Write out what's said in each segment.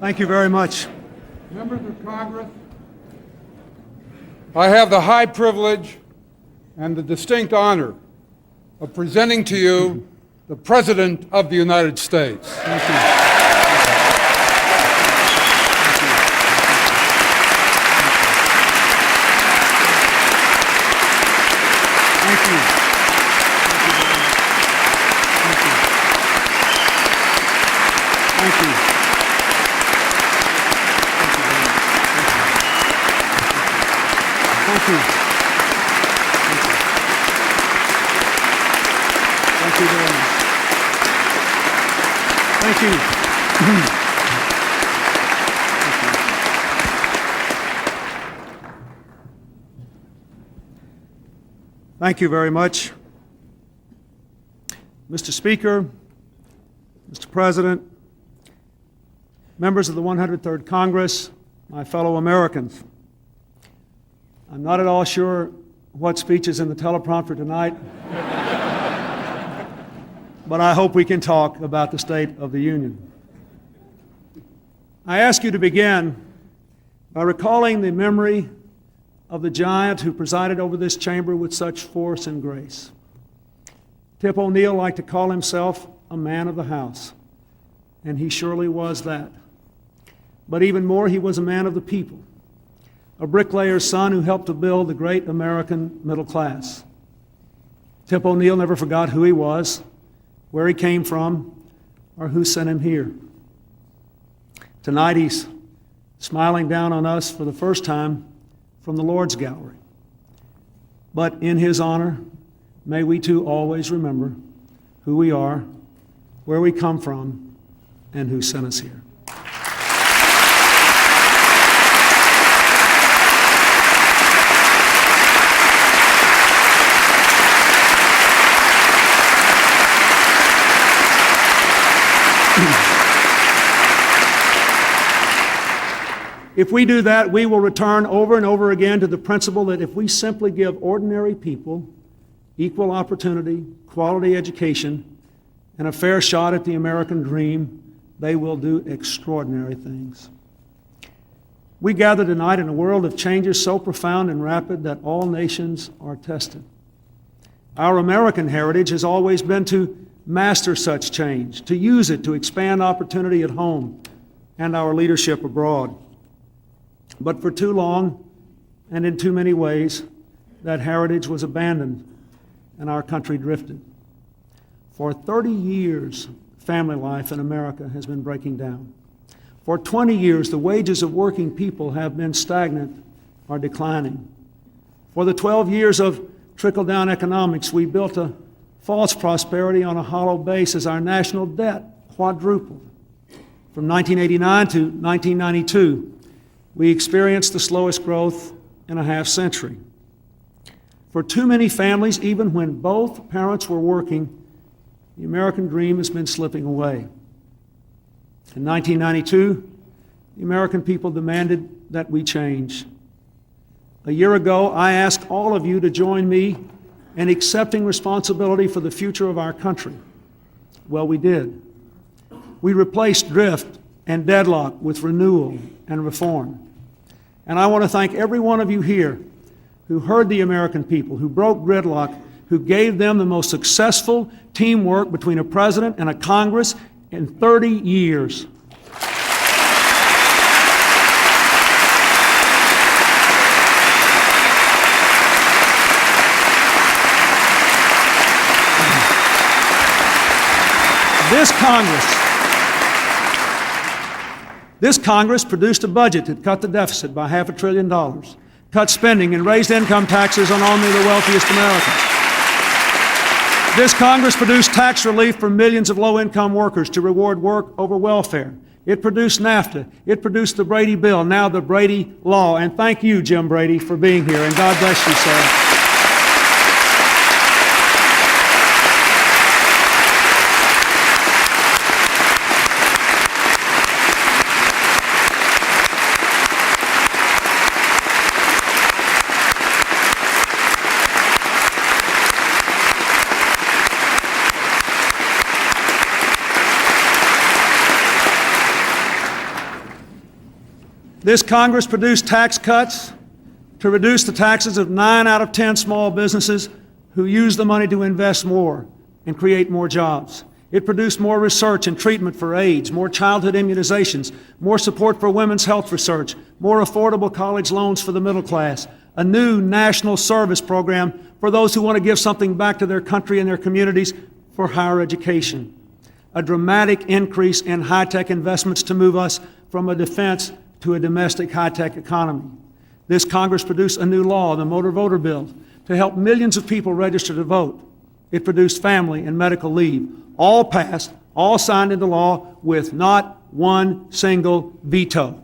Thank you very much. Members of Congress, I have the high privilege and the distinct honor of presenting to you the President of the United States. Thank you. Thank you. Thank you. Thank you. Thank you very much. Thank you. Thank you very much. Mr. Speaker, Mr. President, members of the 103rd Congress, my fellow Americans. I'm not at all sure what speech is in the teleprompter tonight, but I hope we can talk about the State of the Union. I ask you to begin by recalling the memory of the giant who presided over this chamber with such force and grace. Tip O'Neill liked to call himself a man of the house, and he surely was that. But even more, he was a man of the people, a bricklayer's son who helped to build the great American middle class. Tip O'Neill never forgot who he was, where he came from, or who sent him here. Tonight he's smiling down on us for the first time from the Lord's gallery. But in his honor, may we too always remember who we are, where we come from, and who sent us here. If we do that, we will return over and over again to the principle that if we simply give ordinary people equal opportunity, quality education, and a fair shot at the American dream, they will do extraordinary things. We gather tonight in a world of changes so profound and rapid that all nations are tested. Our American heritage has always been to master such change, to use it to expand opportunity at home and our leadership abroad. But for too long, and in too many ways, that heritage was abandoned and our country drifted. For 30 years, family life in America has been breaking down. For 20 years, the wages of working people have been stagnant or declining. For the 12 years of trickle-down economics, we built a false prosperity on a hollow base as our national debt quadrupled. From 1989 to 1992, we experienced the slowest growth in a half century. For too many families, even when both parents were working, the American dream has been slipping away. In 1992, the American people demanded that we change. A year ago, I asked all of you to join me in accepting responsibility for the future of our country. Well, we did. We replaced drift and deadlock with renewal and reform. And I want to thank every one of you here who heard the American people, who broke gridlock, who gave them the most successful teamwork between a president and a Congress in 30 years. This Congress produced a budget that cut the deficit by $500 billion, cut spending and raised income taxes on only the wealthiest Americans. This Congress produced tax relief for millions of low-income workers to reward work over welfare. It produced NAFTA. It produced the Brady Bill, now the Brady Law. And thank you, Jim Brady, for being here. And God bless you, sir. This Congress produced tax cuts to reduce the taxes of 9 out of 10 small businesses who use the money to invest more and create more jobs. It produced more research and treatment for AIDS, more childhood immunizations, more support for women's health research, more affordable college loans for the middle class, a new national service program for those who want to give something back to their country and their communities for higher education, a dramatic increase in high-tech investments to move us from a defense to a domestic high-tech economy. This Congress produced a new law, the Motor Voter Bill, to help millions of people register to vote. It produced family and medical leave, all passed, all signed into law with not one single veto.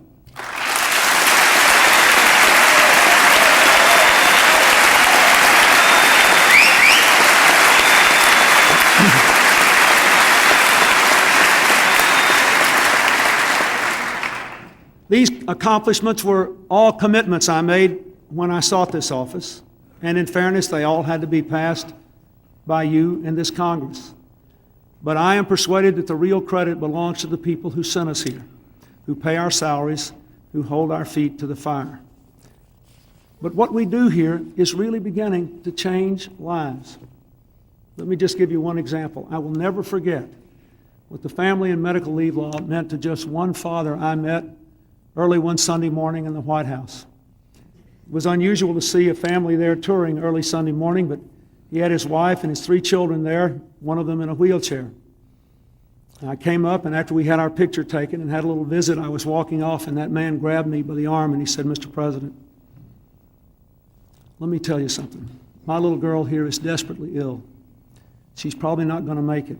These accomplishments were all commitments I made when I sought this office, and in fairness, they all had to be passed by you in this Congress. But I am persuaded that the real credit belongs to the people who sent us here, who pay our salaries, who hold our feet to the fire. But what we do here is really beginning to change lives. Let me just give you one example. I will never forget what the family and medical leave law meant to just one father I met early one Sunday morning in the White House. It was unusual to see a family there touring early Sunday morning, but he had his wife and his 3 children there, one of them in a wheelchair. I came up, and after we had our picture taken and had a little visit, I was walking off, and that man grabbed me by the arm and he said, "Mr. President, let me tell you something. My little girl here is desperately ill. She's probably not going to make it.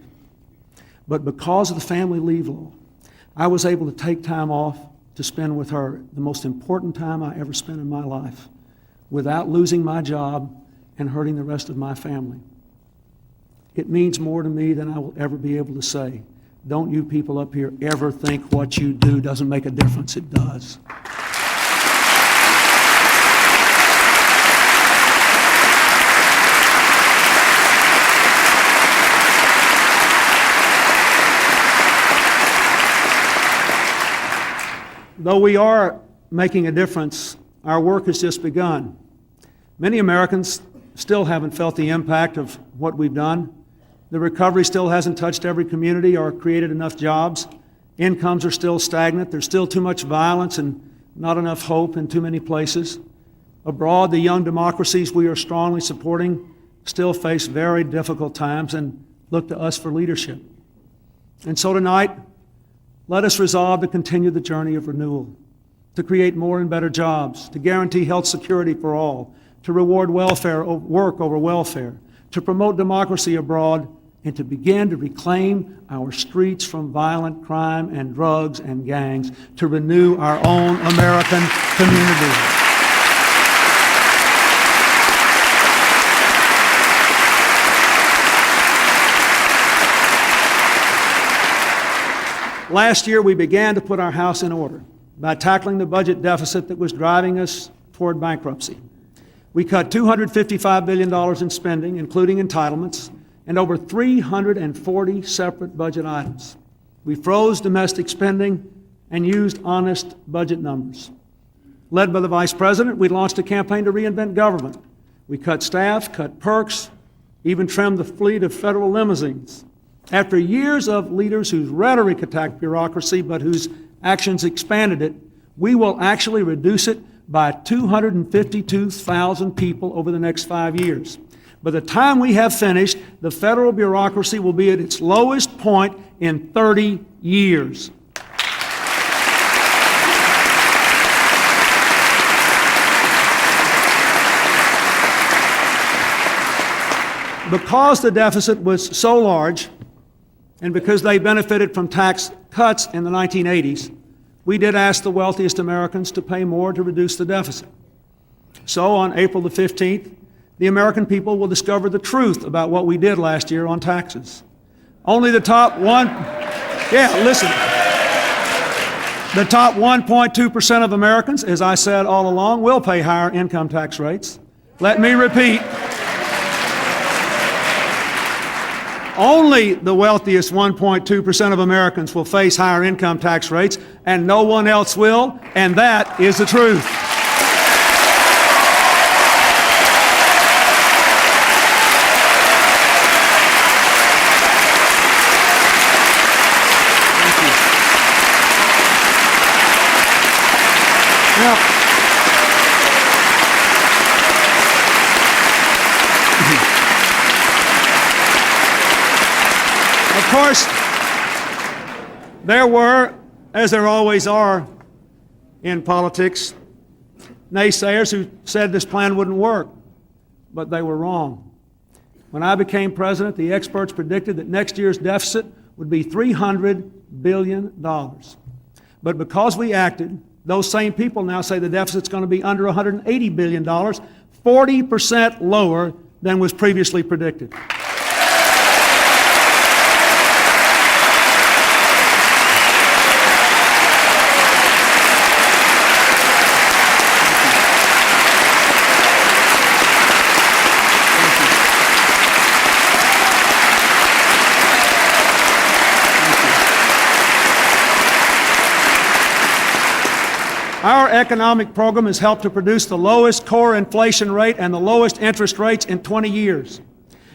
But because of the family leave law, I was able to take time off to spend with her, the most important time I ever spent in my life, without losing my job and hurting the rest of my family. It means more to me than I will ever be able to say. Don't you people up here ever think what you do doesn't make a difference. It does." Though we are making a difference, our work has just begun. Many Americans still haven't felt the impact of what we've done. The recovery still hasn't touched every community or created enough jobs. Incomes are still stagnant. There's still too much violence and not enough hope in too many places. Abroad, the young democracies we are strongly supporting still face very difficult times and look to us for leadership. And so tonight, let us resolve to continue the journey of renewal, to create more and better jobs, to guarantee health security for all, to reward welfare, work over welfare, to promote democracy abroad, and to begin to reclaim our streets from violent crime and drugs and gangs, to renew our own American community. Last year, we began to put our house in order by tackling the budget deficit that was driving us toward bankruptcy. We cut $255 billion in spending, including entitlements, and over 340 separate budget items. We froze domestic spending and used honest budget numbers. Led by the Vice President, we launched a campaign to reinvent government. We cut staff, cut perks, even trimmed the fleet of federal limousines. After years of leaders whose rhetoric attacked bureaucracy but whose actions expanded it, we will actually reduce it by 252,000 people over the next 5 years. By the time we have finished, the federal bureaucracy will be at its lowest point in 30 years. Because the deficit was so large, and because they benefited from tax cuts in the 1980s, we did ask the wealthiest Americans to pay more to reduce the deficit. So on April the 15th, the American people will discover the truth about what we did last year on taxes. Only the top 1.2% of Americans, as I said all along, will pay higher income tax rates. Let me repeat. Only the wealthiest 1.2% of Americans will face higher income tax rates, and no one else will, and that is the truth. Now, of course, there were, as there always are in politics, naysayers who said this plan wouldn't work, but they were wrong. When I became president, the experts predicted that next year's deficit would be $300 billion. But because we acted, those same people now say the deficit's going to be under $180 billion, 40% lower than was previously predicted. Our economic program has helped to produce the lowest core inflation rate and the lowest interest rates in 20 years.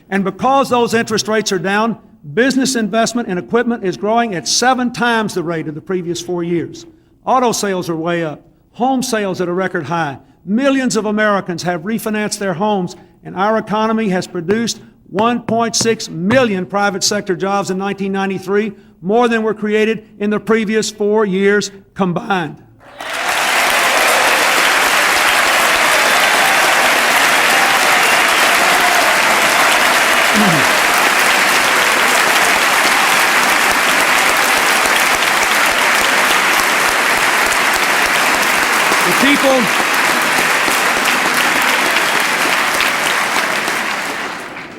And because those interest rates are down, business investment in equipment is growing at 7 times the rate of the previous 4 years. Auto sales are way up. Home sales at a record high. Millions of Americans have refinanced their homes, and our economy has produced 1.6 million private sector jobs in 1993, more than were created in the previous 4 years combined.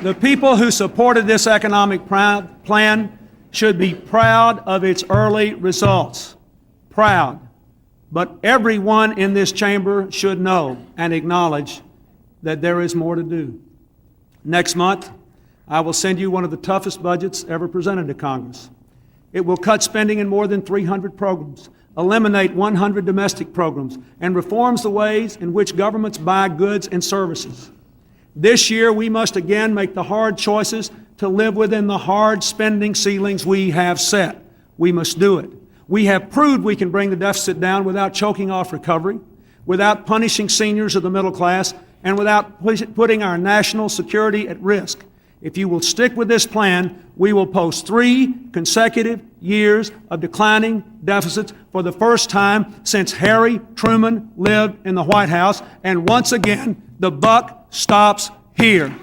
The people who supported this economic plan should be proud of its early results. Proud. But everyone in this chamber should know and acknowledge that there is more to do. Next month, I will send you one of the toughest budgets ever presented to Congress. It will cut spending in more than 300 programs, eliminate 100 domestic programs, and reforms the ways in which governments buy goods and services. This year, we must again make the hard choices to live within the hard spending ceilings we have set. We must do it. We have proved we can bring the deficit down without choking off recovery, without punishing seniors of the middle class, and without putting our national security at risk. If you will stick with this plan, we will post 3 consecutive years of declining deficits for the first time since Harry Truman lived in the White House. And once again, the buck stops here.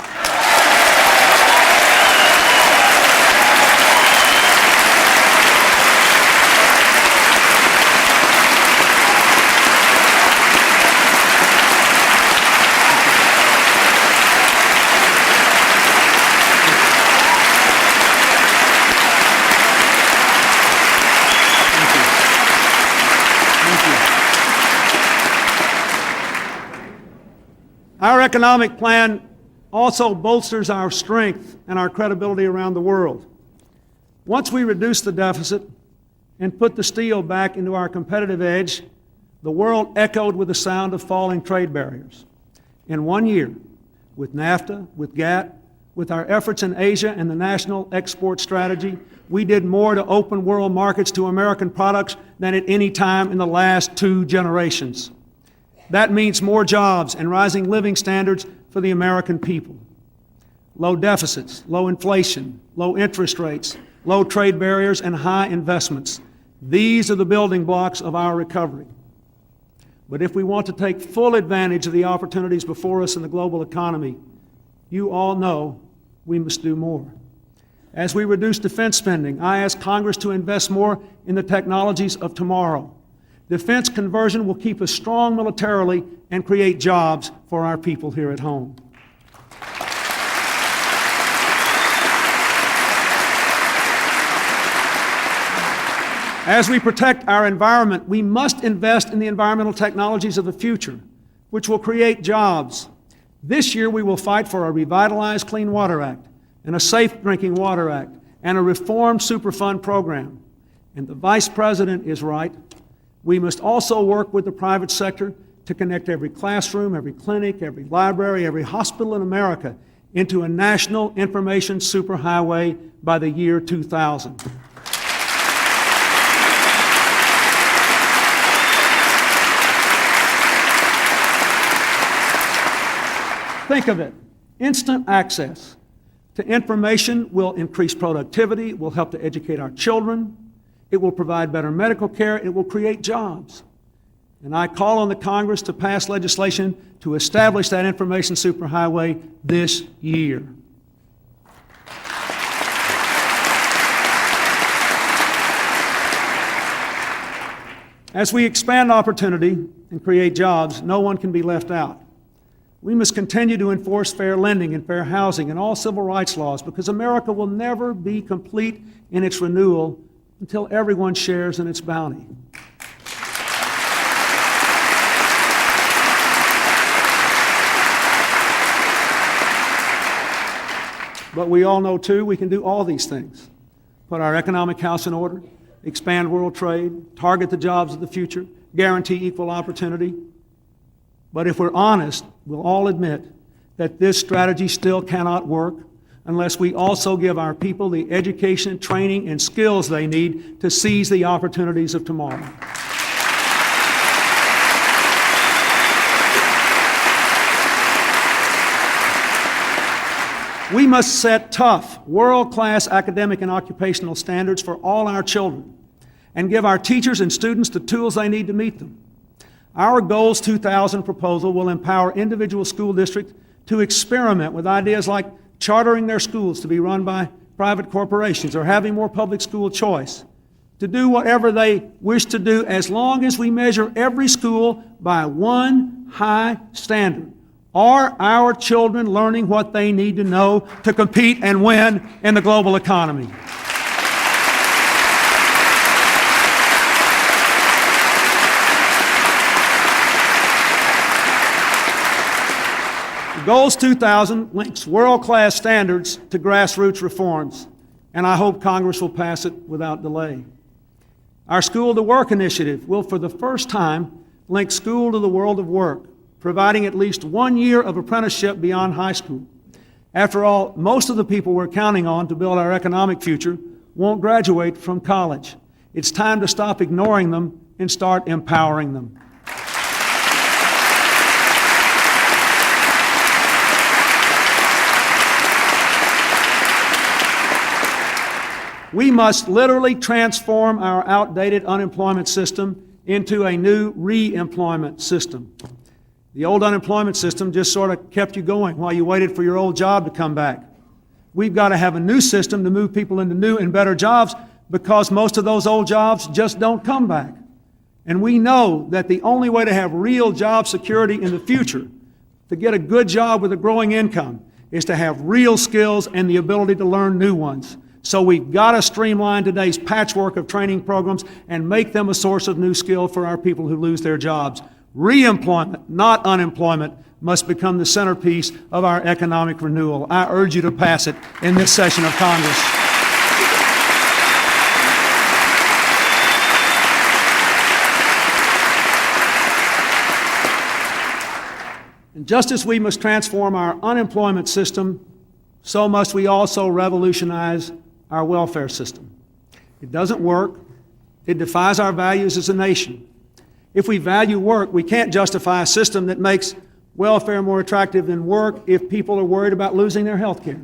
Our economic plan also bolsters our strength and our credibility around the world. Once we reduce the deficit and put the steel back into our competitive edge, the world echoed with the sound of falling trade barriers. In 1 year, with NAFTA, with GATT, with our efforts in Asia and the National Export Strategy, we did more to open world markets to American products than at any time in the last 2 generations. That means more jobs and rising living standards for the American people. Low deficits, low inflation, low interest rates, low trade barriers, and high investments. These are the building blocks of our recovery. But if we want to take full advantage of the opportunities before us in the global economy, you all know we must do more. As we reduce defense spending, I ask Congress to invest more in the technologies of tomorrow. Defense conversion will keep us strong militarily and create jobs for our people here at home. As we protect our environment, we must invest in the environmental technologies of the future, which will create jobs. This year, we will fight for a revitalized Clean Water Act and a Safe Drinking Water Act and a reformed Superfund program. And the Vice President is right. We must also work with the private sector to connect every classroom, every clinic, every library, every hospital in America into a national information superhighway by the year 2000. Think of it. Instant access to information will increase productivity, it will help to educate our children, it will provide better medical care, it will create jobs. And I call on the Congress to pass legislation to establish that information superhighway this year. As we expand opportunity and create jobs, no one can be left out. We must continue to enforce fair lending and fair housing and all civil rights laws, because America will never be complete in its renewal until everyone shares in its bounty. But we all know, too, we can do all these things. Put our economic house in order, expand world trade, target the jobs of the future, guarantee equal opportunity. But if we're honest, we'll all admit that this strategy still cannot work unless we also give our people the education, training, and skills they need to seize the opportunities of tomorrow. We must set tough, world-class academic and occupational standards for all our children and give our teachers and students the tools they need to meet them. Our Goals 2000 proposal will empower individual school districts to experiment with ideas like chartering their schools to be run by private corporations or having more public school choice, to do whatever they wish to do as long as we measure every school by one high standard. Are our children learning what they need to know to compete and win in the global economy? Goals 2000 links world-class standards to grassroots reforms, and I hope Congress will pass it without delay. Our School to Work initiative will, for the first time, link school to the world of work, providing at least 1 year of apprenticeship beyond high school. After all, most of the people we're counting on to build our economic future won't graduate from college. It's time to stop ignoring them and start empowering them. We must literally transform our outdated unemployment system into a new re-employment system. The old unemployment system just sort of kept you going while you waited for your old job to come back. We've got to have a new system to move people into new and better jobs, because most of those old jobs just don't come back. And we know that the only way to have real job security in the future, to get a good job with a growing income, is to have real skills and the ability to learn new ones. So we've got to streamline today's patchwork of training programs and make them a source of new skill for our people who lose their jobs. Re-employment, not unemployment, must become the centerpiece of our economic renewal. I urge you to pass it in this session of Congress. And just as we must transform our unemployment system, so must we also revolutionize our welfare system. It doesn't work. It defies our values as a nation. If we value work, we can't justify a system that makes welfare more attractive than work if people are worried about losing their health care.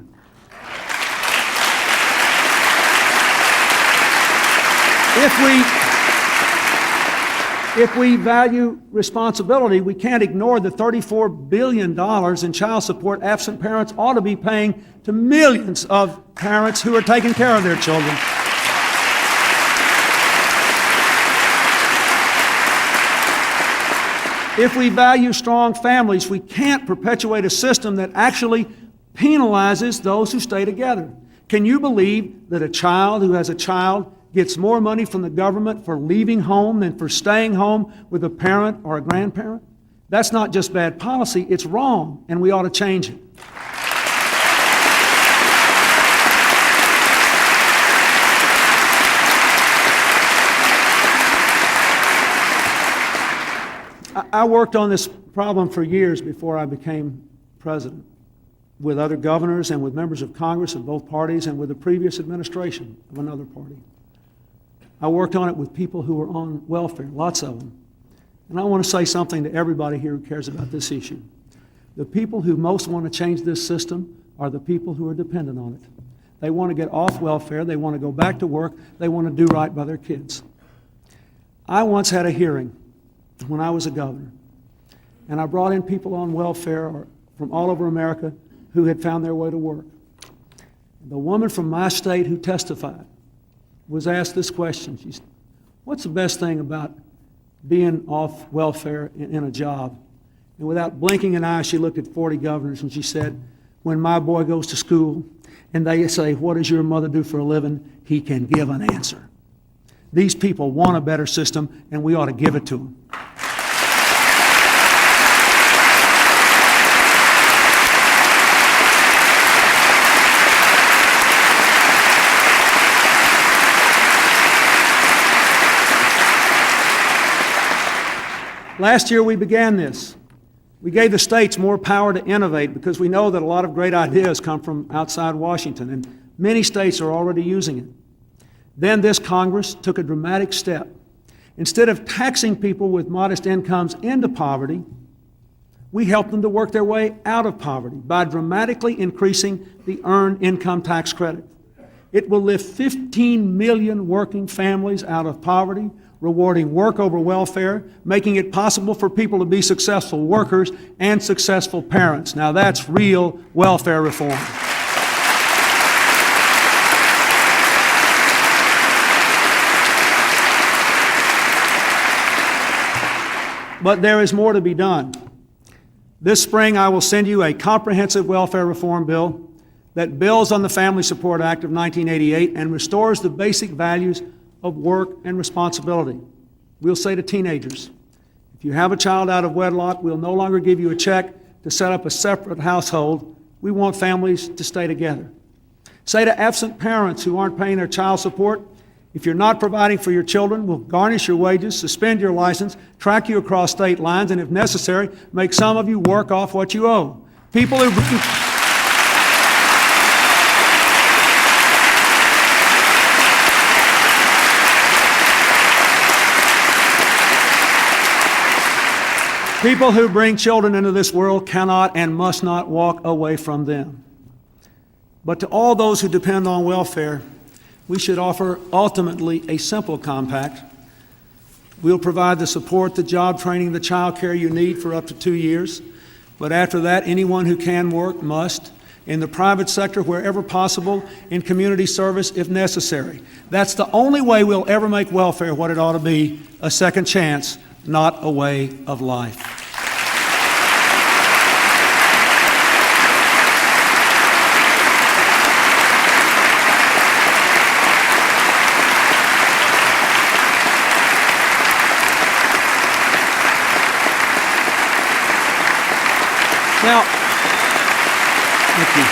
If we value responsibility, we can't ignore the $34 billion in child support absent parents ought to be paying to millions of parents who are taking care of their children. If we value strong families, we can't perpetuate a system that actually penalizes those who stay together. Can you believe that a child who has a child gets more money from the government for leaving home than for staying home with a parent or a grandparent? That's not just bad policy, it's wrong, and we ought to change it. I worked on this problem for years before I became president, with other governors and with members of Congress of both parties and with the previous administration of another party. I worked on it with people who were on welfare, lots of them. And I want to say something to everybody here who cares about this issue. The people who most want to change this system are the people who are dependent on it. They want to get off welfare, they want to go back to work, they want to do right by their kids. I once had a hearing when I was a governor, and I brought in people on welfare from all over America who had found their way to work. The woman from my state who testified was asked this question. She said, "What's the best thing about being off welfare in a job?" And without blinking an eye, she looked at 40 governors and she said, "When my boy goes to school and they say, 'What does your mother do for a living?' he can give an answer." These people want a better system, and we ought to give it to them. Last year we began this. We gave the states more power to innovate because we know that a lot of great ideas come from outside Washington, and many states are already using it. Then this Congress took a dramatic step. Instead of taxing people with modest incomes into poverty, we helped them to work their way out of poverty by dramatically increasing the Earned Income Tax Credit. It will lift 15 million working families out of poverty, rewarding work over welfare, making it possible for people to be successful workers and successful parents. Now that's real welfare reform. But there is more to be done. This spring I will send you a comprehensive welfare reform bill that builds on the Family Support Act of 1988 and restores the basic values of work and responsibility. We'll say to teenagers, if you have a child out of wedlock, we'll no longer give you a check to set up a separate household. We want families to stay together. Say to absent parents who aren't paying their child support, if you're not providing for your children, we'll garnish your wages, suspend your license, track you across state lines, and if necessary, make some of you work off what you owe. People who People who bring children into this world cannot and must not walk away from them. But to all those who depend on welfare, we should offer ultimately a simple compact. We'll provide the support, the job training, the child care you need for up to 2 years. But after that, anyone who can work must, in the private sector wherever possible, in community service if necessary. That's the only way we'll ever make welfare what it ought to be, a second chance, not a way of life. Now, thank you.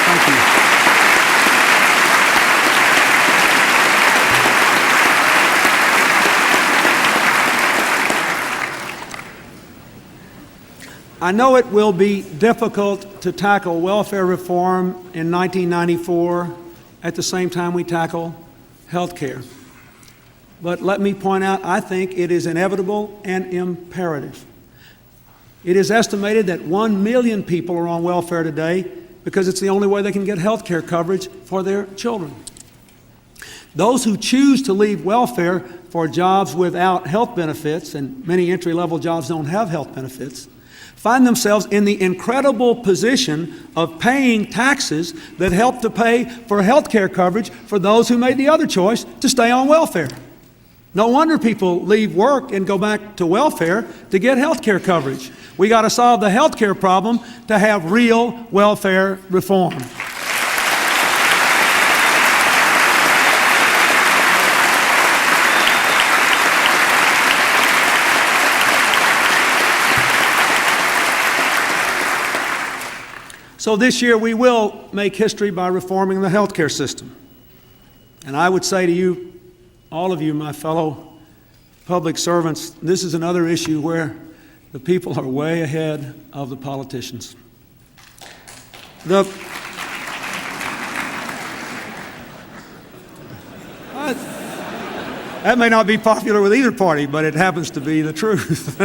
Thank you. I know it will be difficult to tackle welfare reform in 1994 at the same time we tackle health care. But let me point out, I think it is inevitable and imperative. It is estimated that 1 million people are on welfare today because it's the only way they can get health care coverage for their children. Those who choose to leave welfare for jobs without health benefits, and many entry-level jobs don't have health benefits, find themselves in the incredible position of paying taxes that help to pay for health care coverage for those who made the other choice to stay on welfare. No wonder people leave work and go back to welfare to get health care coverage. We got to solve the health care problem to have real welfare reform. So this year we will make history by reforming the healthcare system. And I would say to you, all of you, my fellow public servants, this is another issue where the people are way ahead of the politicians. That may not be popular with either party, but it happens to be the truth.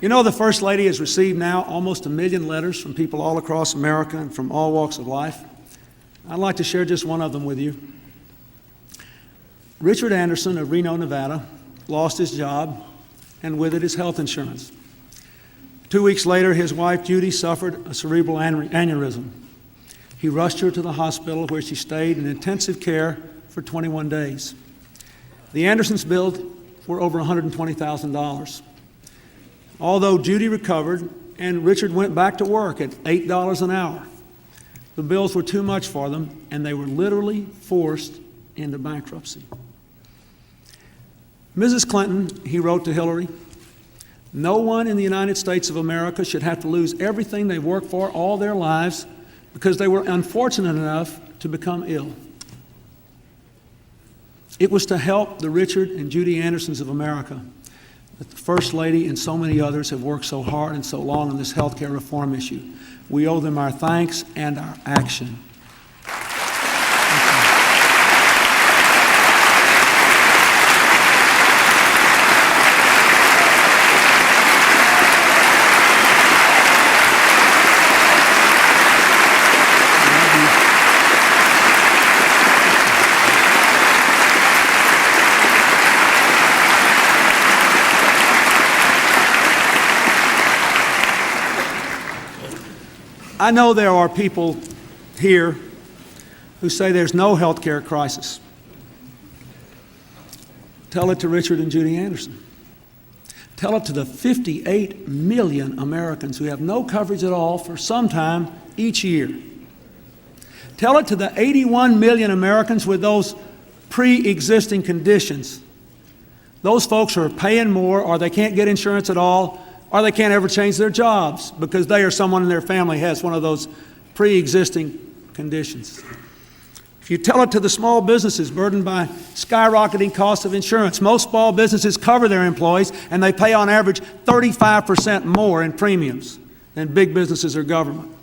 You know, the First Lady has received now almost 1 million letters from people all across America and from all walks of life. I'd like to share just one of them with you. Richard Anderson of Reno, Nevada, lost his job and with it his health insurance. 2 weeks later, his wife Judy suffered a cerebral aneurysm. He rushed her to the hospital where she stayed in intensive care for 21 days. The Andersons billed were over $120,000. Although Judy recovered and Richard went back to work at $8 an hour, the bills were too much for them and they were literally forced into bankruptcy. Mrs. Clinton, he wrote to Hillary, no one in the United States of America should have to lose everything they worked for all their lives because they were unfortunate enough to become ill. It was to help the Richard and Judy Andersons of America that the First Lady and so many others have worked so hard and so long on this health care reform issue. We owe them our thanks and our action. I know there are people here who say there's no health care crisis. Tell it to Richard and Judy Anderson. Tell it to the 58 million Americans who have no coverage at all for some time each year. Tell it to the 81 million Americans with those pre-existing conditions. Those folks who are paying more, or they can't get insurance at all, or they can't ever change their jobs because they or someone in their family has one of those pre-existing conditions. If you tell it to the small businesses burdened by skyrocketing costs of insurance, most small businesses cover their employees and they pay on average 35% more in premiums than big businesses or government.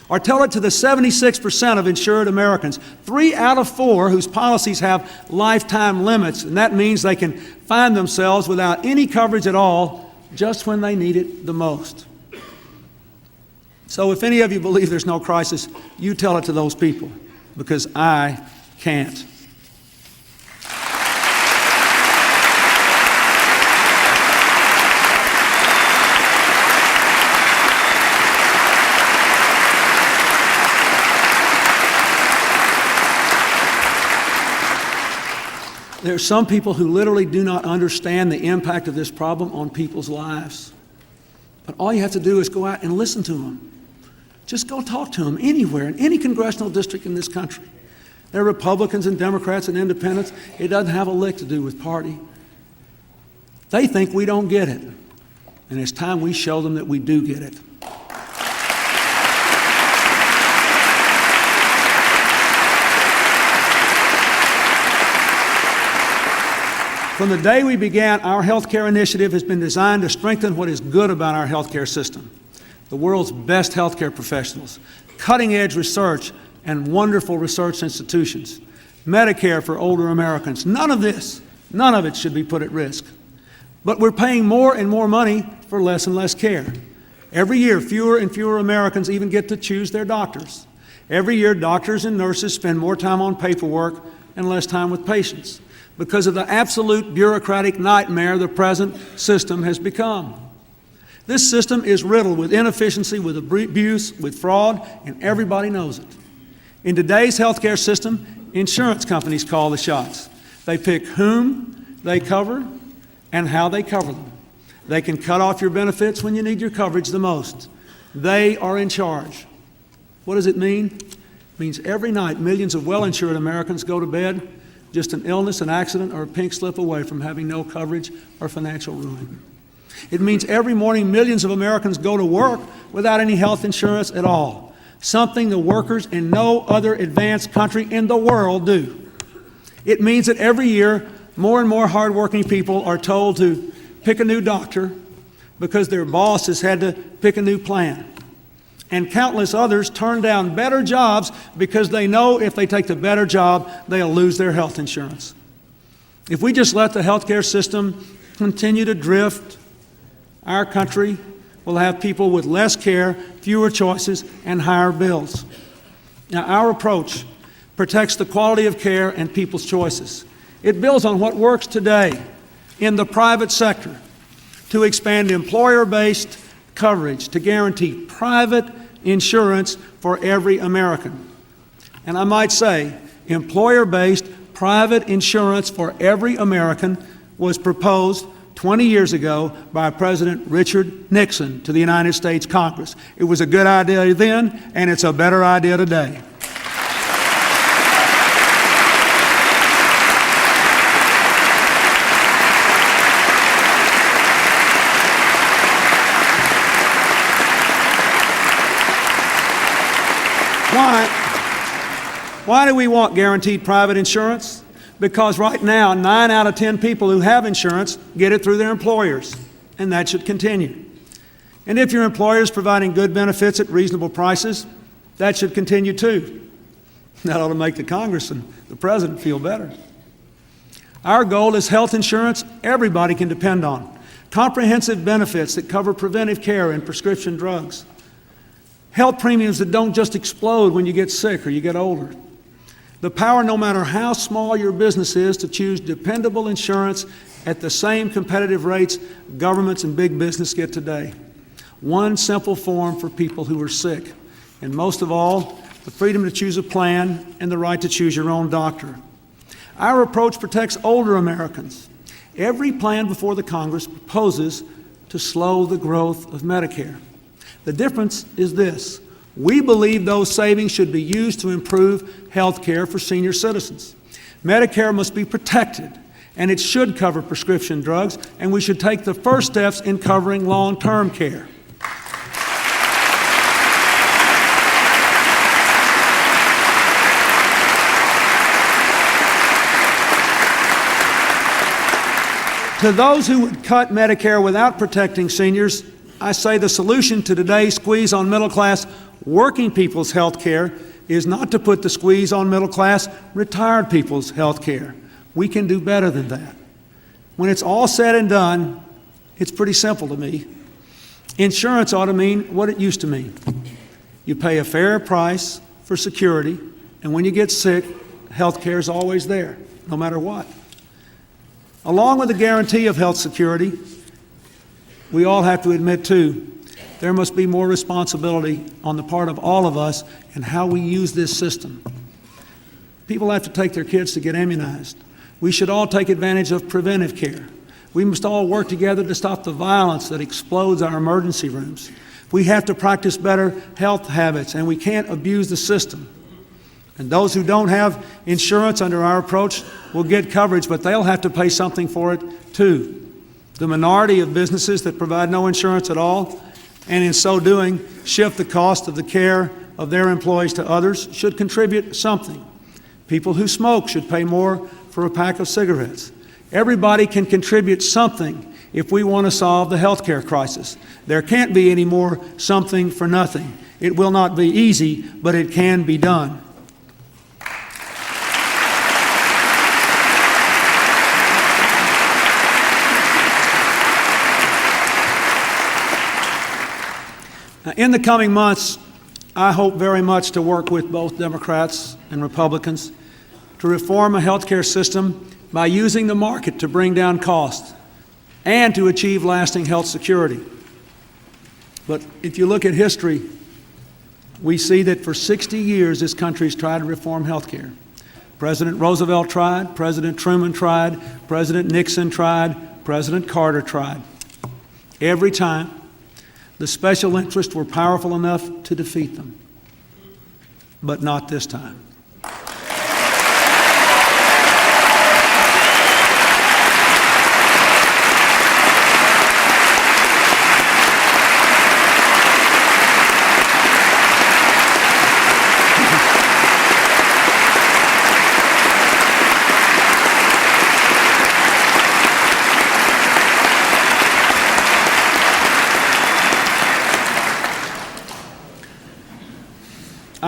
Or tell it to the 76% of insured Americans, 3 out of 4 whose policies have lifetime limits, and that means they can find themselves without any coverage at all just when they need it the most. So if any of you believe there's no crisis, you tell it to those people, because I can't. There are some people who literally do not understand the impact of this problem on people's lives. But all you have to do is go out and listen to them. Just go talk to them anywhere, in any congressional district in this country. There are Republicans and Democrats and independents. It doesn't have a lick to do with party. They think we don't get it. And it's time we show them that we do get it. From the day we began, our health care initiative has been designed to strengthen what is good about our health care system. The world's best health care professionals, cutting-edge research, and wonderful research institutions. Medicare for older Americans. None of it should be put at risk. But we're paying more and more money for less and less care. Every year, fewer and fewer Americans even get to choose their doctors. Every year, doctors and nurses spend more time on paperwork and less time with patients, because of the absolute bureaucratic nightmare the present system has become. This system is riddled with inefficiency, with abuse, with fraud, and everybody knows it. In today's healthcare system, insurance companies call the shots. They pick whom they cover and how they cover them. They can cut off your benefits when you need your coverage the most. They are in charge. What does it mean? It means every night millions of well-insured Americans go to bed just an illness, an accident, or a pink slip away from having no coverage or financial ruin. It means every morning millions of Americans go to work without any health insurance at all, something the workers in no other advanced country in the world do. It means that every year more and more hardworking people are told to pick a new doctor because their boss has had to pick a new plan. And countless others turn down better jobs because they know if they take the better job, they'll lose their health insurance. If we just let the healthcare system continue to drift, our country will have people with less care, fewer choices, and higher bills. Now, our approach protects the quality of care and people's choices. It builds on what works today in the private sector to expand employer-based coverage, to guarantee private insurance for every American. And I might say, employer-based private insurance for every American was proposed 20 years ago by President Richard Nixon to the United States Congress. It was a good idea then, and it's a better idea today. Why do we want guaranteed private insurance? Because right now, 9 out of 10 people who have insurance get it through their employers, and that should continue. And if your employer is providing good benefits at reasonable prices, that should continue too. That ought to make the Congress and the President feel better. Our goal is health insurance everybody can depend on, comprehensive benefits that cover preventive care and prescription drugs, health premiums that don't just explode when you get sick or you get older. The power, no matter how small your business is, to choose dependable insurance at the same competitive rates governments and big business get today. One simple form for people who are sick. And most of all, the freedom to choose a plan and the right to choose your own doctor. Our approach protects older Americans. Every plan before the Congress proposes to slow the growth of Medicare. The difference is this. We believe those savings should be used to improve health care for senior citizens. Medicare must be protected, and it should cover prescription drugs, and we should take the first steps in covering long-term care. To those who would cut Medicare without protecting seniors, I say the solution to today's squeeze on middle-class working people's health care is not to put the squeeze on middle-class retired people's health care. We can do better than that. When it's all said and done, it's pretty simple to me. Insurance ought to mean what it used to mean. You pay a fair price for security, and when you get sick, health care is always there, no matter what. Along with the guarantee of health security, we all have to admit, too, there must be more responsibility on the part of all of us in how we use this system. People have to take their kids to get immunized. We should all take advantage of preventive care. We must all work together to stop the violence that explodes our emergency rooms. We have to practice better health habits, and we can't abuse the system. And those who don't have insurance under our approach will get coverage, but they'll have to pay something for it, too. The minority of businesses that provide no insurance at all, and in so doing, shift the cost of the care of their employees to others, should contribute something. People who smoke should pay more for a pack of cigarettes. Everybody can contribute something if we want to solve the health care crisis. There can't be any more something for nothing. It will not be easy, but it can be done. Now, in the coming months, I hope very much to work with both Democrats and Republicans to reform a health care system by using the market to bring down costs and to achieve lasting health security. But if you look at history, we see that for 60 years this country's tried to reform health care. President Roosevelt tried, President Truman tried, President Nixon tried, President Carter tried. Every time, the special interests were powerful enough to defeat them, but not this time.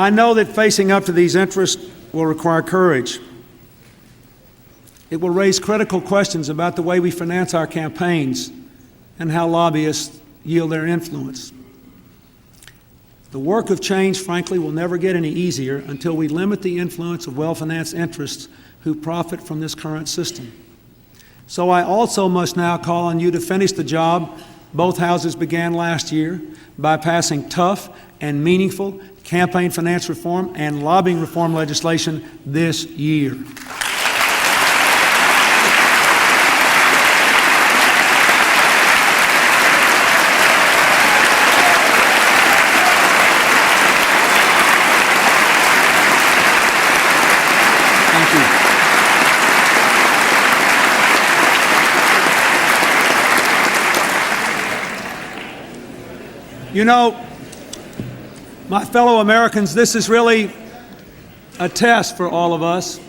I know that facing up to these interests will require courage. It will raise critical questions about the way we finance our campaigns and how lobbyists yield their influence. The work of change, frankly, will never get any easier until we limit the influence of well-financed interests who profit from this current system. So I also must now call on you to finish the job both houses began last year by passing tough and meaningful campaign finance reform and lobbying reform legislation this year. You know, my fellow Americans, this is really a test for all of us.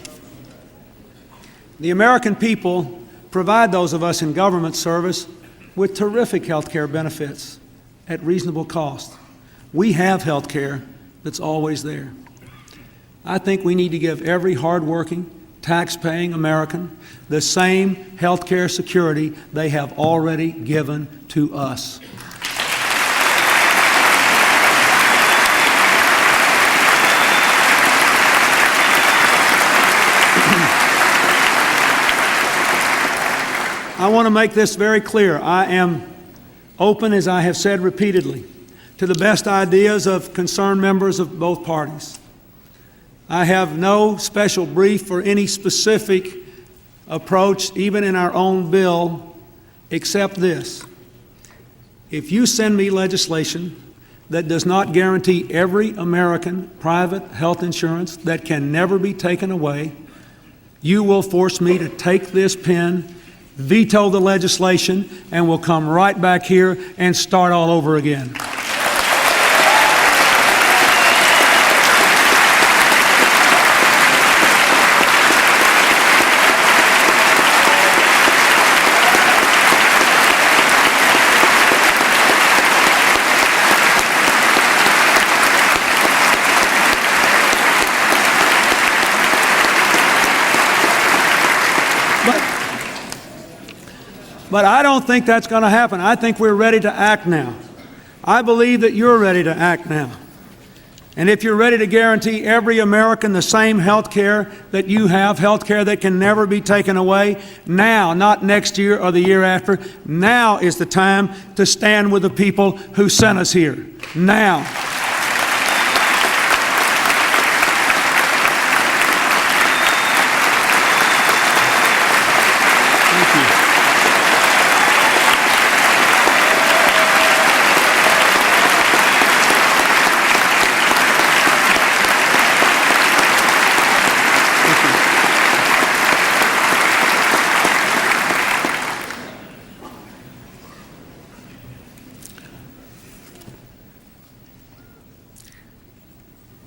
The American people provide those of us in government service with terrific health care benefits at reasonable cost. We have health care that's always there. I think we need to give every hardworking, tax-paying American the same health care security they have already given to us. I want to make this very clear. I am open, as I have said repeatedly, to the best ideas of concerned members of both parties. I have no special brief for any specific approach, even in our own bill, except this. If you send me legislation that does not guarantee every American private health insurance that can never be taken away, you will force me to take this pen, veto the legislation, and we'll come right back here and start all over again. But I don't think that's going to happen. I think we're ready to act now. I believe that you're ready to act now. And if you're ready to guarantee every American the same health care that you have, health care that can never be taken away, now, not next year or the year after, now is the time to stand with the people who sent us here. Now. Thank you.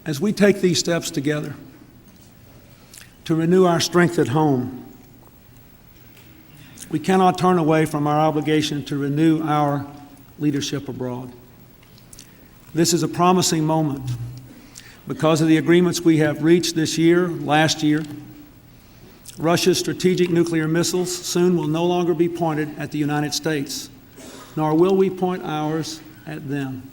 As we take these steps together to renew our strength at home, we cannot turn away from our obligation to renew our leadership abroad. This is a promising moment because of the agreements we have reached this year, last year. Russia's strategic nuclear missiles soon will no longer be pointed at the United States, nor will we point ours at them.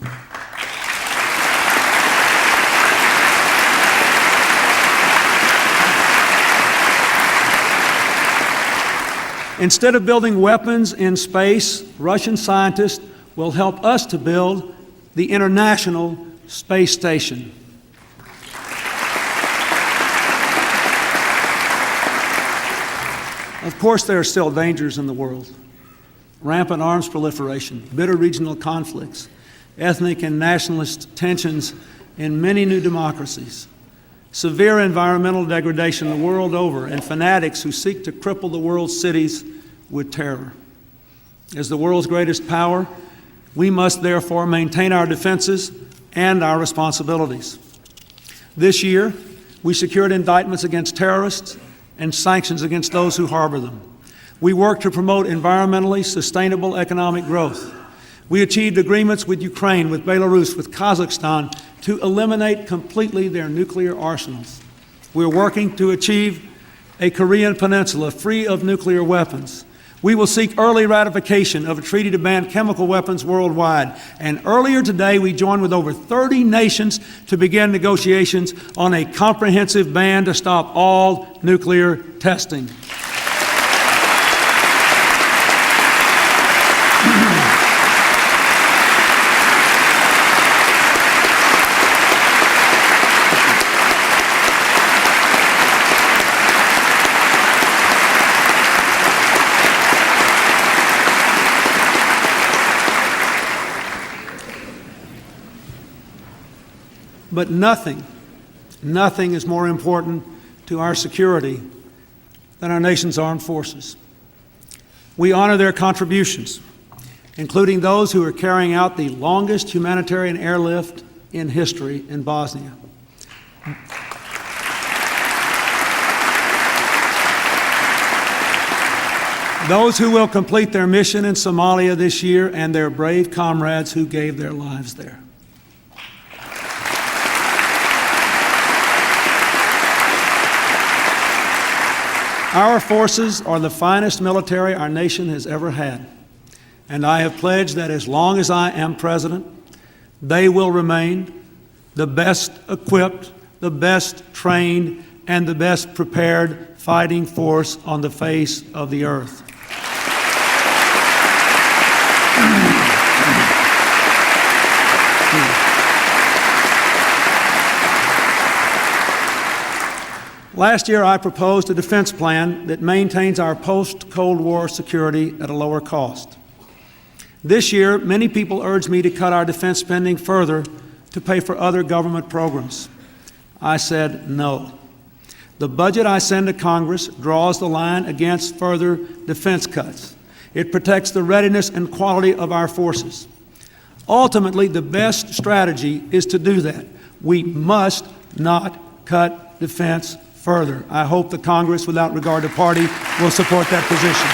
Instead of building weapons in space, Russian scientists will help us to build the International Space Station. Of course, there are still dangers in the world. Rampant arms proliferation, bitter regional conflicts, ethnic and nationalist tensions in many new democracies, severe environmental degradation the world over, and fanatics who seek to cripple the world's cities with terror. As the world's greatest power, we must therefore maintain our defenses and our responsibilities. This year, we secured indictments against terrorists and sanctions against those who harbor them. We work to promote environmentally sustainable economic growth. We achieved agreements with Ukraine, with Belarus, with Kazakhstan to eliminate completely their nuclear arsenals. We're working to achieve a Korean peninsula free of nuclear weapons. We will seek early ratification of a treaty to ban chemical weapons worldwide. And earlier today, we joined with over 30 nations to begin negotiations on a comprehensive ban to stop all nuclear testing. But nothing is more important to our security than our nation's armed forces. We honor their contributions, including those who are carrying out the longest humanitarian airlift in history in Bosnia. Those who will complete their mission in Somalia this year, and their brave comrades who gave their lives there. Our forces are the finest military our nation has ever had, and I have pledged that as long as I am president, they will remain the best equipped, the best trained, and the best prepared fighting force on the face of the earth. Last year, I proposed a defense plan that maintains our post-Cold War security at a lower cost. This year, many people urged me to cut our defense spending further to pay for other government programs. I said no. The budget I send to Congress draws the line against further defense cuts. It protects the readiness and quality of our forces. Ultimately, the best strategy is to do that. We must not cut defense further. I hope the Congress, without regard to party, will support that position.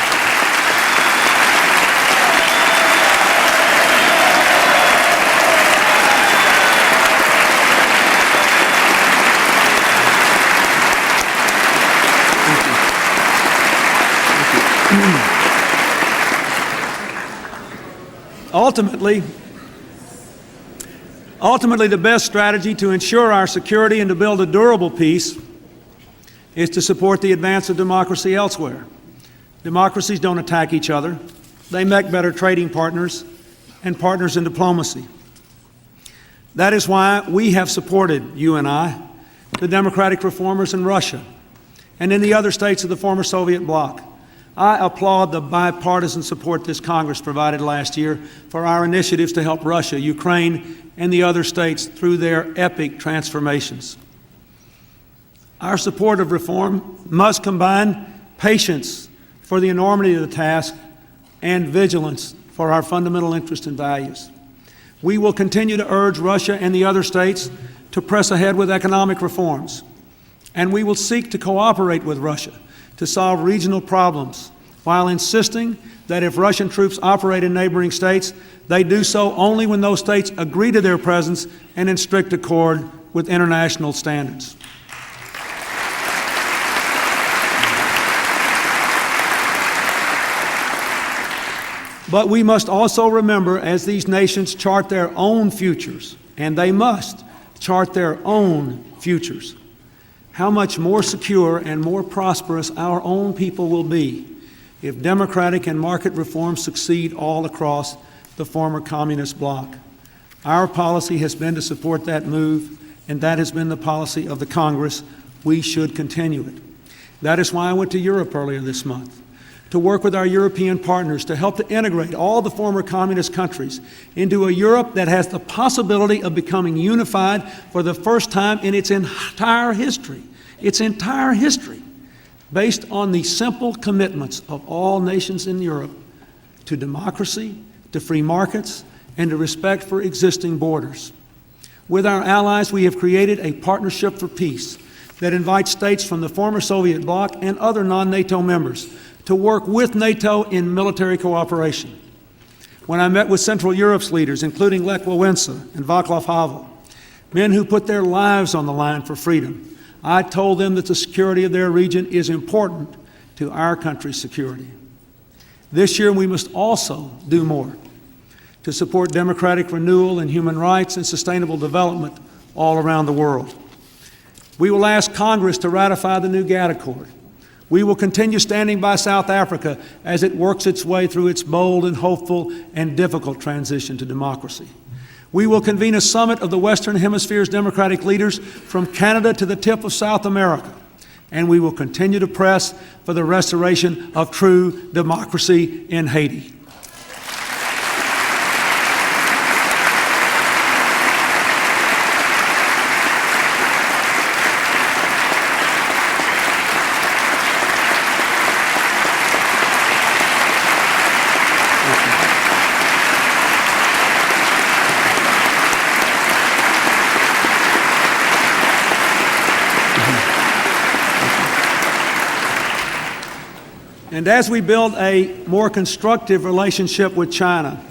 Ultimately, the best strategy to ensure our security and to build a durable peace is to support the advance of democracy elsewhere. Democracies don't attack each other. They make better trading partners and partners in diplomacy. That is why we have supported, you and I, the democratic reformers in Russia and in the other states of the former Soviet bloc. I applaud the bipartisan support this Congress provided last year for our initiatives to help Russia, Ukraine, and the other states through their epic transformations. Our support of reform must combine patience for the enormity of the task and vigilance for our fundamental interests and values. We will continue to urge Russia and the other states to press ahead with economic reforms, and we will seek to cooperate with Russia to solve regional problems while insisting that if Russian troops operate in neighboring states, they do so only when those states agree to their presence and in strict accord with international standards. But we must also remember, as these nations chart their own futures, and they must chart their own futures, how much more secure and more prosperous our own people will be if democratic and market reforms succeed all across the former communist bloc. Our policy has been to support that move, and that has been the policy of the Congress. We should continue it. That is why I went to Europe earlier this month, to work with our European partners to help to integrate all the former communist countries into a Europe that has the possibility of becoming unified for the first time in its entire history, based on the simple commitments of all nations in Europe to democracy, to free markets, and to respect for existing borders. With our allies, we have created a partnership for peace that invites states from the former Soviet bloc and other non-NATO members to work with NATO in military cooperation. When I met with Central Europe's leaders, including Lech Wałęsa and Václav Havel, men who put their lives on the line for freedom, I told them that the security of their region is important to our country's security. This year, we must also do more to support democratic renewal and human rights and sustainable development all around the world. We will ask Congress to ratify the new GATT Accord. We will continue standing by South Africa as it works its way through its bold and hopeful and difficult transition to democracy. We will convene a summit of the Western Hemisphere's democratic leaders from Canada to the tip of South America, and we will continue to press for the restoration of true democracy in Haiti. And as we build a more constructive relationship with China,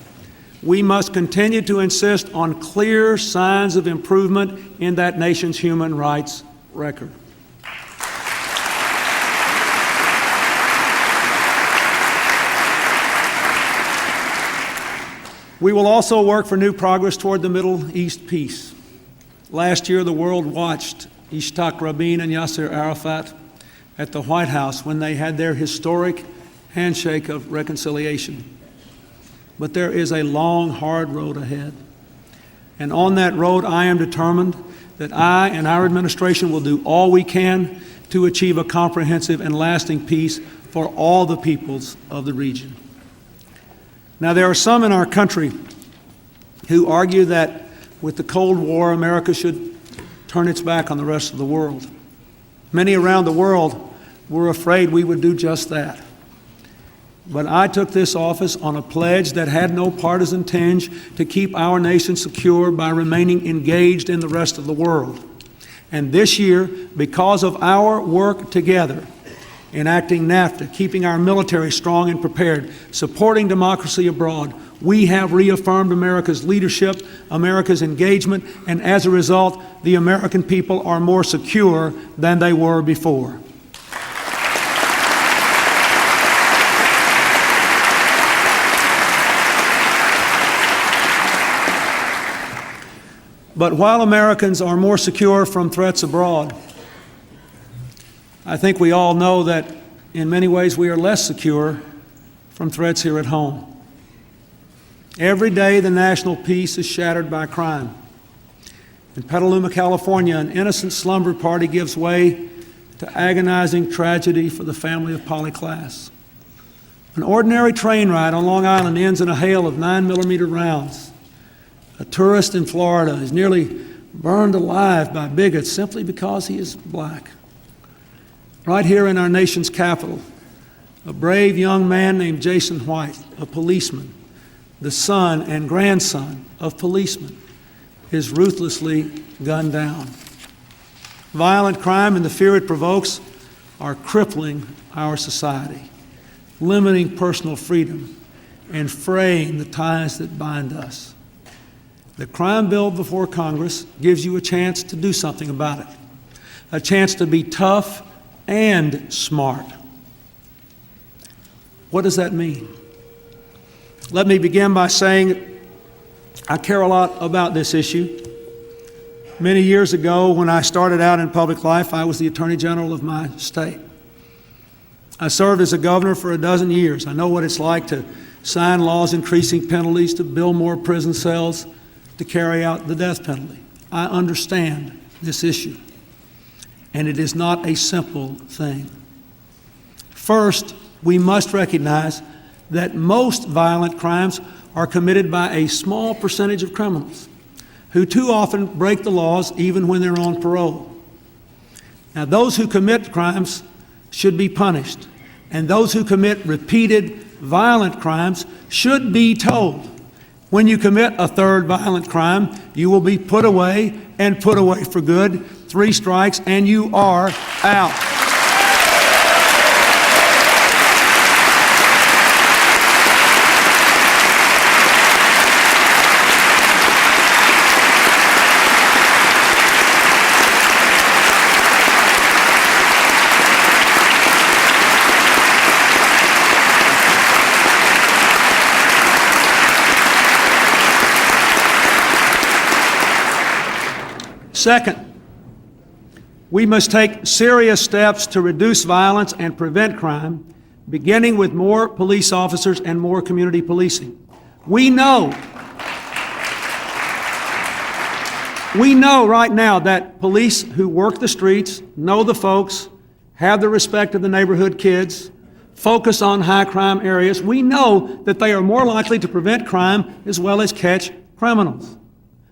we must continue to insist on clear signs of improvement in that nation's human rights record. We will also work for new progress toward the Middle East peace. Last year, the world watched Yitzhak Rabin and Yasser Arafat at the White House when they had their historic handshake of reconciliation. But there is a long, hard road ahead. And on that road, I am determined that I and our administration will do all we can to achieve a comprehensive and lasting peace for all the peoples of the region. Now, there are some in our country who argue that with the Cold War, America should turn its back on the rest of the world. Many around the world were afraid we would do just that. But I took this office on a pledge that had no partisan tinge to keep our nation secure by remaining engaged in the rest of the world. And this year, because of our work together, enacting NAFTA, keeping our military strong and prepared, supporting democracy abroad, we have reaffirmed America's leadership, America's engagement, and as a result, the American people are more secure than they were before. But while Americans are more secure from threats abroad, I think we all know that in many ways we are less secure from threats here at home. Every day the national peace is shattered by crime. In Petaluma, California, an innocent slumber party gives way to agonizing tragedy for the family of Polly Klaas. An ordinary train ride on Long Island ends in a hail of 9mm rounds. A tourist in Florida is nearly burned alive by bigots simply because he is black. Right here in our nation's capital, a brave young man named Jason White, a policeman, the son and grandson of policemen, is ruthlessly gunned down. Violent crime and the fear it provokes are crippling our society, limiting personal freedom, and fraying the ties that bind us. The crime bill before Congress gives you a chance to do something about it, a chance to be tough and smart. What does that mean? Let me begin by saying I care a lot about this issue. Many years ago, when I started out in public life, I was the Attorney General of my state. I served as a governor for 12 years. I know what it's like to sign laws increasing penalties, to build more prison cells, to carry out the death penalty. I understand this issue, and it is not a simple thing. First, we must recognize that most violent crimes are committed by a small percentage of criminals who too often break the laws even when they're on parole. Now, those who commit crimes should be punished, and those who commit repeated violent crimes should be told, when you commit a third violent crime, you will be put away and put away for good. 3 strikes and you are out. Second, we must take serious steps to reduce violence and prevent crime, beginning with more police officers and more community policing. We know right now that police who work the streets, know the folks, have the respect of the neighborhood kids, focus on high crime areas. We know that they are more likely to prevent crime as well as catch criminals.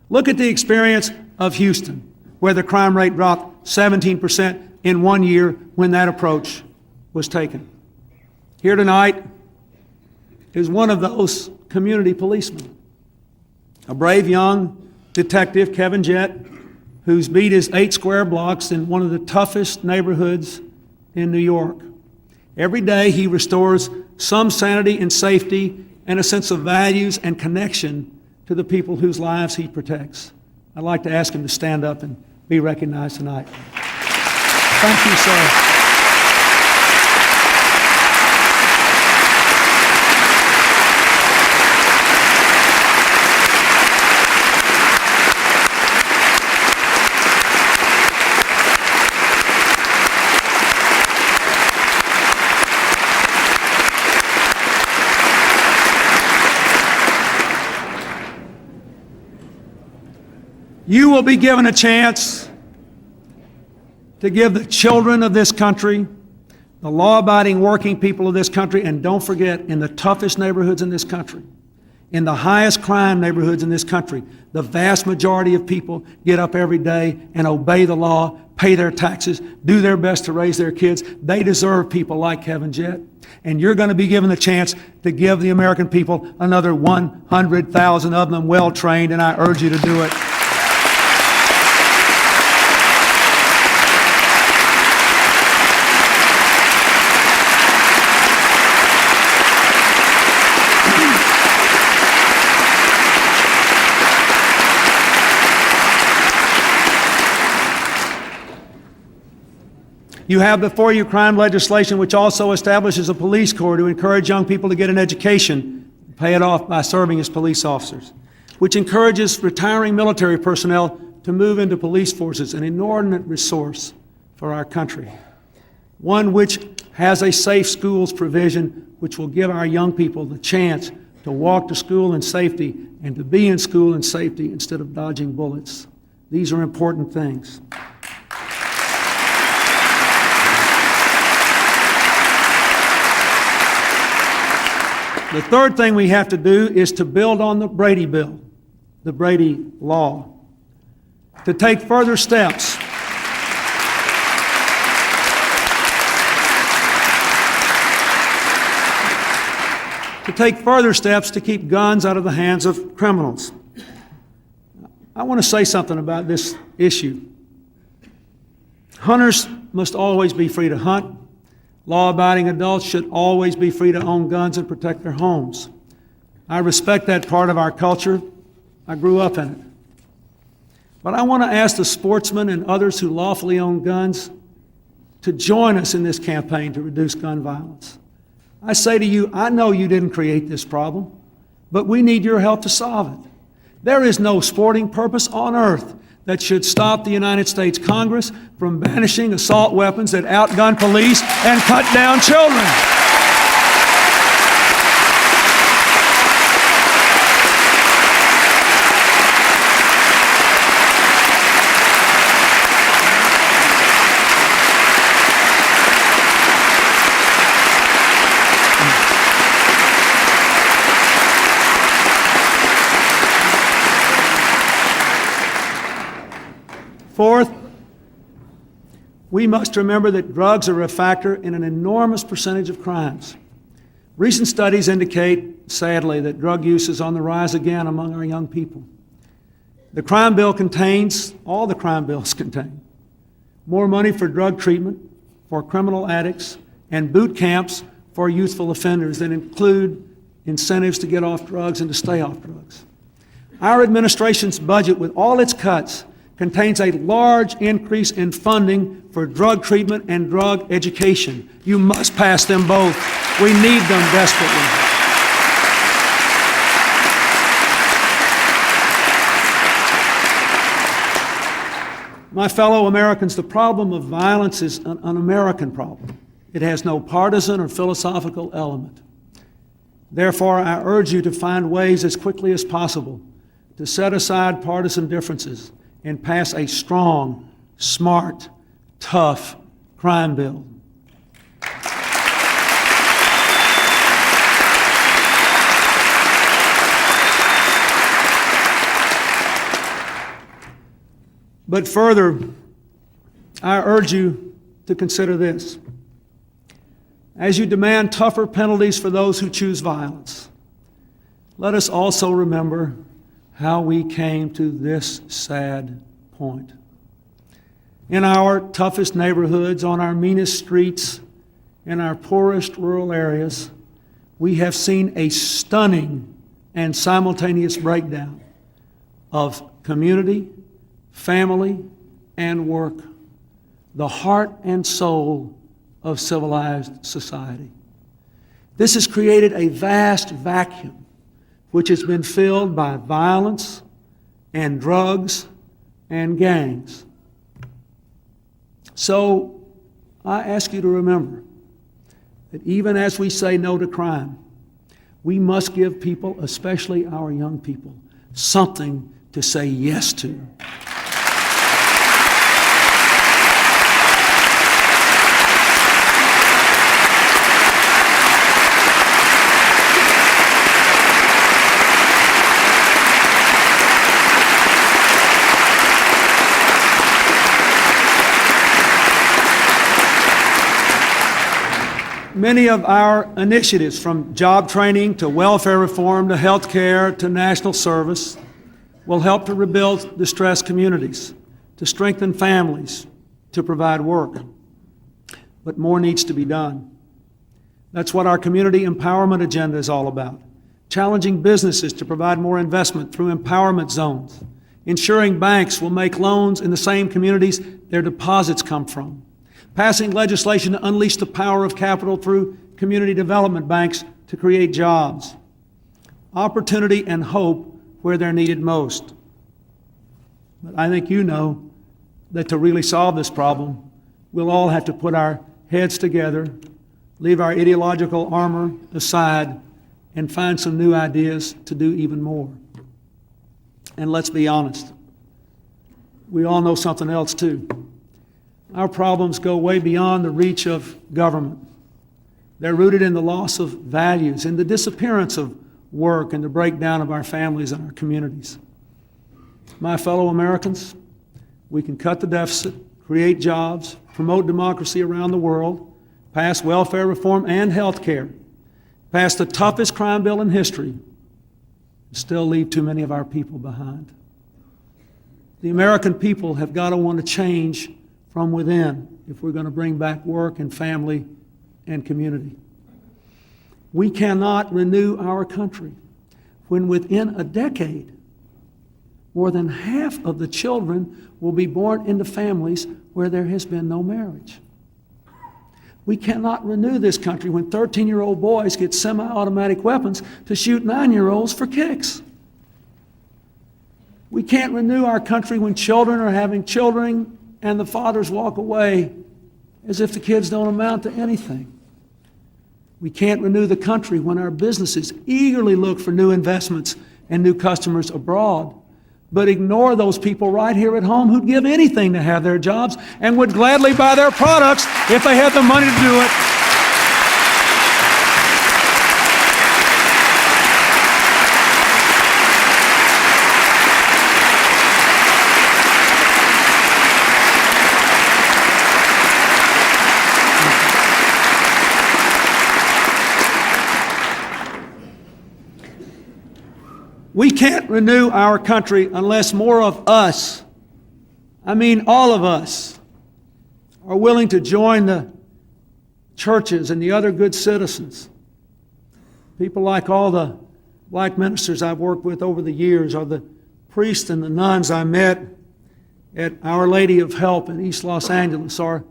Look at the experience of Houston, where the crime rate dropped 17% in 1 year when that approach was taken. Here tonight is one of those community policemen, a brave young detective, Kevin Jett, whose beat is 8 square blocks in one of the toughest neighborhoods in New York. Every day he restores some sanity and safety and a sense of values and connection to the people whose lives he protects. I'd like to ask him to stand up and be recognized tonight. Thank you, sir. You will be given a chance to give the children of this country, the law-abiding working people of this country, and don't forget, in the toughest neighborhoods in this country, in the highest crime neighborhoods in this country, the vast majority of people get up every day and obey the law, pay their taxes, do their best to raise their kids. They deserve people like Kevin Jett. And you're going to be given the chance to give the American people another 100,000 of them well-trained, and I urge you to do it. You have before you crime legislation which also establishes a police corps to encourage young people to get an education, pay it off by serving as police officers, which encourages retiring military personnel to move into police forces, an inordinate resource for our country. One which has a safe schools provision which will give our young people the chance to walk to school in safety and to be in school in safety instead of dodging bullets. These are important things. The third thing we have to do is to build on the Brady Bill, the Brady Law, to take further steps to keep guns out of the hands of criminals. I want to say something about this issue. Hunters must always be free to hunt. Law-abiding adults should always be free to own guns and protect their homes. I respect that part of our culture. I grew up in it. But I want to ask the sportsmen and others who lawfully own guns to join us in this campaign to reduce gun violence. I say to you, I know you didn't create this problem, but we need your help to solve it. There is no sporting purpose on earth that should stop the United States Congress from banishing assault weapons that outgun police and cut down children. Fourth, we must remember that drugs are a factor in an enormous percentage of crimes. Recent studies indicate, sadly, that drug use is on the rise again among our young people. The crime bill contains, all the crime bills contain, more money for drug treatment, for criminal addicts, and boot camps for youthful offenders that include incentives to get off drugs and to stay off drugs. Our administration's budget, with all its cuts, contains a large increase in funding for drug treatment and drug education. You must pass them both. We need them desperately. My fellow Americans, the problem of violence is an American problem. It has no partisan or philosophical element. Therefore, I urge you to find ways as quickly as possible to set aside partisan differences and pass a strong, smart, tough crime bill. But further, I urge you to consider this. As you demand tougher penalties for those who choose violence, let us also remember how we came to this sad point. In our toughest neighborhoods, on our meanest streets, in our poorest rural areas, we have seen a stunning and simultaneous breakdown of community, family, and work, the heart and soul of civilized society. This has created a vast vacuum which has been filled by violence and drugs and gangs. So I ask you to remember that even as we say no to crime, we must give people, especially our young people, something to say yes to. Many of our initiatives, from job training to welfare reform to health care to national service, will help to rebuild distressed communities, to strengthen families, to provide work. But more needs to be done. That's what our community empowerment agenda is all about. Challenging businesses to provide more investment through empowerment zones, ensuring banks will make loans in the same communities their deposits come from, passing legislation to unleash the power of capital through community development banks to create jobs, opportunity and hope where they're needed most. But I think you know that to really solve this problem, we'll all have to put our heads together, leave our ideological armor aside, and find some new ideas to do even more. And let's be honest, we all know something else too. Our problems go way beyond the reach of government. They're rooted in the loss of values, in the disappearance of work, and the breakdown of our families and our communities. My fellow Americans, we can cut the deficit, create jobs, promote democracy around the world, pass welfare reform and health care, pass the toughest crime bill in history, and still leave too many of our people behind. The American people have got to want to change from within if we're going to bring back work and family and community. We cannot renew our country when within a decade, more than half of the children will be born into families where there has been no marriage. We cannot renew this country when 13-year-old boys get semi-automatic weapons to shoot 9-year-olds for kicks. We can't renew our country when children are having children and the fathers walk away as if the kids don't amount to anything. We can't renew the country when our businesses eagerly look for new investments and new customers abroad, but ignore those people right here at home who'd give anything to have their jobs and would gladly buy their products if they had the money to do it. We can't renew our country unless more of us, I mean all of us, are willing to join the churches and the other good citizens. People like all the black ministers I've worked with over the years, or the priests and the nuns I met at Our Lady of Help in East Los Angeles, or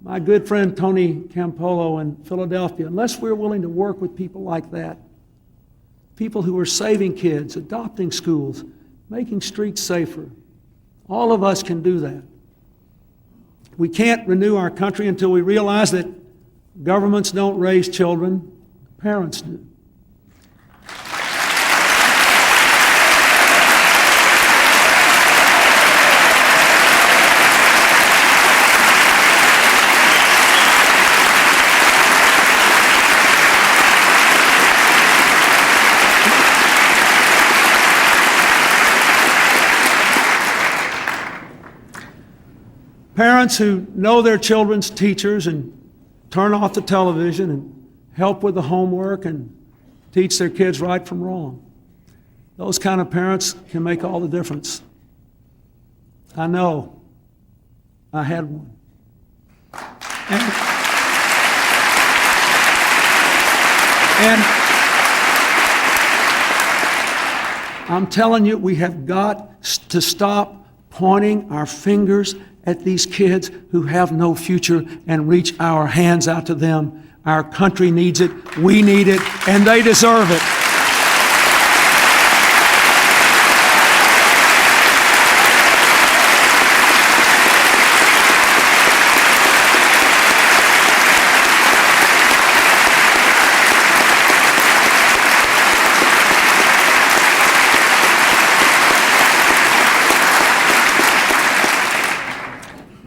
my good friend Tony Campolo in Philadelphia. Unless we're willing to work with people like that, people who are saving kids, adopting schools, making streets safer. All of us can do that. We can't renew our country until we realize that governments don't raise children, parents do. Parents who know their children's teachers and turn off the television and help with the homework and teach their kids right from wrong. Those kind of parents can make all the difference. I know. I had one. And I'm telling you, we have got to stop pointing our fingers at these kids who have no future and reach our hands out to them. Our country needs it, we need it, and they deserve it.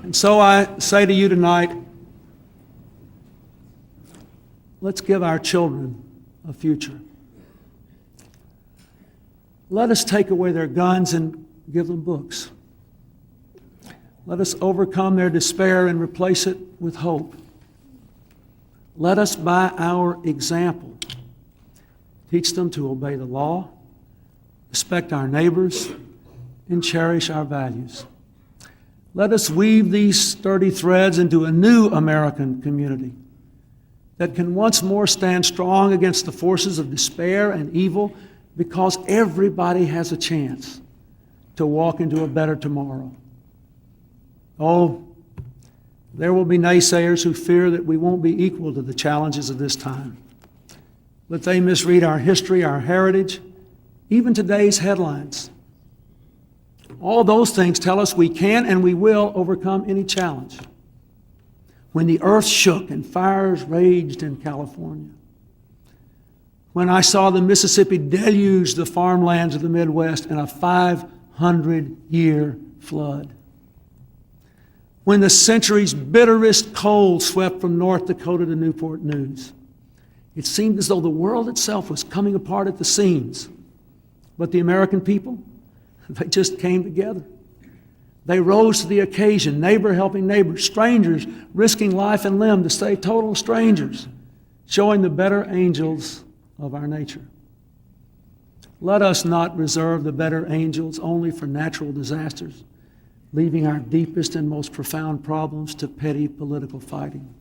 And so I say to you tonight, let's give our children a future. Let us take away their guns and give them books. Let us overcome their despair and replace it with hope. Let us, by our example, teach them to obey the law, respect our neighbors, and cherish our values. Let us weave these sturdy threads into a new American community that can once more stand strong against the forces of despair and evil, because everybody has a chance to walk into a better tomorrow. Oh, there will be naysayers who fear that we won't be equal to the challenges of this time. But they misread our history, our heritage, even today's headlines. All those things tell us we can and we will overcome any challenge. When the earth shook and fires raged in California, when I saw the Mississippi deluge the farmlands of the Midwest in a 500-year flood, when the century's bitterest cold swept from North Dakota to Newport News, it seemed as though the world itself was coming apart at the seams. But the American people, they just came together. They rose to the occasion, neighbor helping neighbor, strangers risking life and limb to stay total strangers, showing the better angels of our nature. Let us not reserve the better angels only for natural disasters, leaving our deepest and most profound problems to petty political fighting.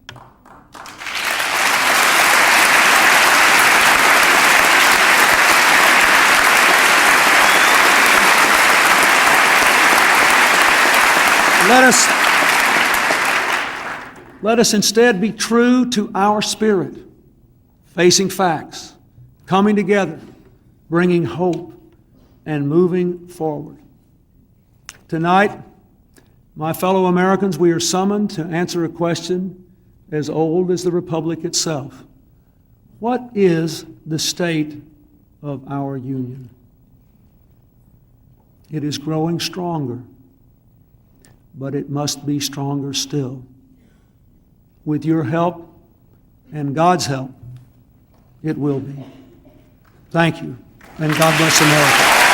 Let us instead be true to our spirit, facing facts, coming together, bringing hope, and moving forward. Tonight, my fellow Americans, we are summoned to answer a question as old as the Republic itself. What is the state of our union? It is growing stronger, but it must be stronger still. With your help and God's help, it will be. Thank you, and God bless America.